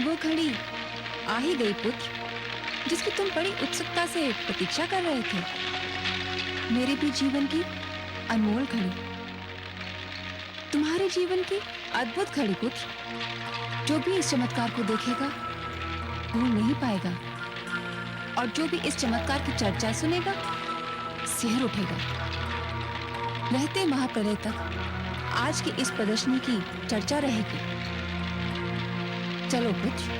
वो घड़ी आ ही गई पुत्र, जिसकी तुम बड़ी उत्सुकता से प्रतीक्षा कर रहे थे। मेरे भी जीवन की अनमोल घड़ी, तुम्हारे जीवन की अद्भुत घड़ी पुत्र। जो भी इस चमत्कार को देखेगा भूल नहीं पाएगा, और जो भी इस चमत्कार की चर्चा सुनेगा सिहर उठेगा। रहते महाप्रलय तक आज की इस प्रदर्शनी की चर्चा रहेगी। चलो पुत्र।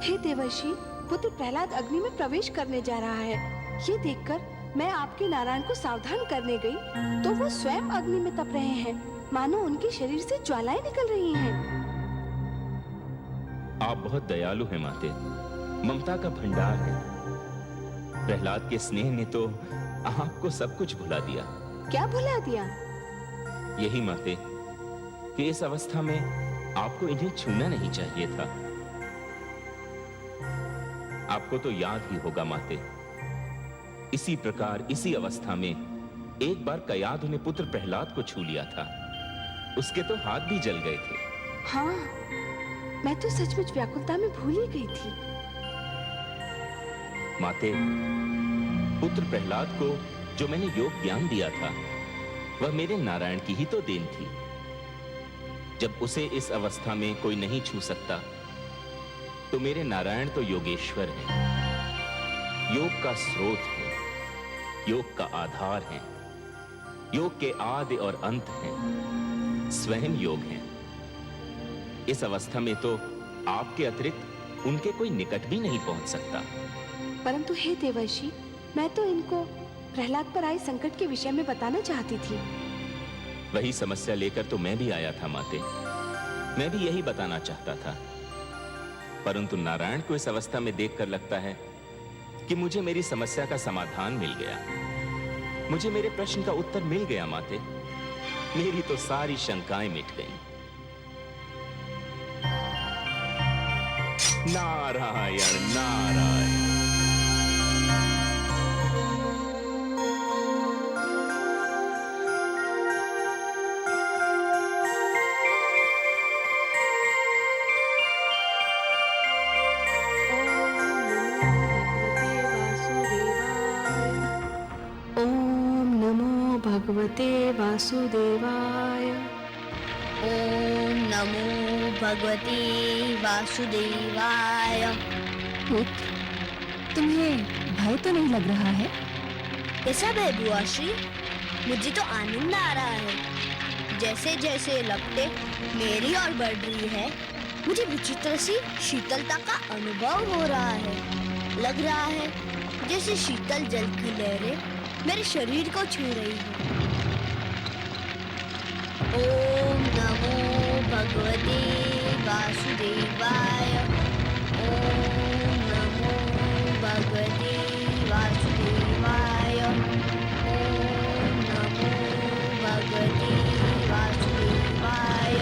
हे देवर्षि, पुत्र प्रहलाद अग्नि में प्रवेश करने जा रहा है। ये देखकर मैं आपके नारायण को सावधान करने गई तो वो स्वयं अग्नि में तप रहे हैं, मानो उनके शरीर से ज्वालाएं निकल रही हैं। आप बहुत दयालु हैं माते, ममता का भंडार है। प्रहलाद के स्नेह ने तो आपको सब कुछ भुला दिया। क्या भुला दिया? यही माते कि इस अवस्था में आपको इन्हें छूना नहीं चाहिए था। आपको तो याद ही होगा माते, इसी प्रकार इसी अवस्था में एक बार कयाधु ने पुत्र प्रहलाद को छू लिया था। उसके तो हाथ भी जल गए थे। हाँ, मैं तो सचमुच व्याकुलता में भूल ही गई थी। माते, पुत्र प्रहलाद को जो मैंने योग ज्ञान दिया था वह मेरे नारायण की ही तो देन थी। जब उसे इस अवस्था में कोई नहीं छू सकता तो मेरे नारायण तो योगेश्वर हैं, योग का स्रोत है, योग का आधार है, योग के आदि और अंत हैं, स्वयं योग हैं। इस अवस्था में तो आपके अतिरिक्त उनके कोई निकट भी नहीं पहुंच सकता। परंतु हे देवर्षि, मैं तो इनको प्रहलाद पर आए संकट के विषय में बताना चाहती थी। वही समस्या लेकर तो मैं भी आया था माते। मैं भी यही बताना चाहता था, परंतु नारायण को इस अवस्था में देखकर लगता है कि मुझे मेरी समस्या का समाधान मिल गया। मुझे मेरे प्रश्न का उत्तर मिल गया माते। मेरी तो सारी शंकाएं मिट गईं। नारायण नारायण। भगवते वासुदेवाय। ओम नमो भगवते वासुदेवाय। पुत्र, तुम्हें भय तो नहीं लग रहा है? कैसा भय बुआ श्री? मुझे तो आनंद आ रहा है। जैसे जैसे लपटे मेरी ओर बढ़ रही है, मुझे विचित्र सी शीतलता का अनुभव हो रहा है। लग रहा है जैसे शीतल जल की लहरें मेरे शरीर को छू रही है। ओम नमो भगवते वासुदेवाय। ओम नमो भगवते वासुदेवाय। ओम नमो भगवते वासुदेवाय।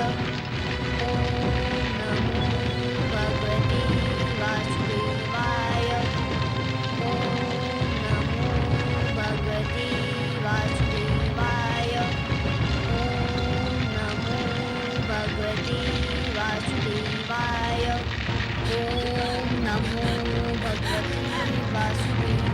ओम नमो भगवते वासुदेवाय। ओम नमो भगवते वासुदेवाय। ओम नमो भगवते वासुदेवाय। नमो भगवते वासुदेवाय।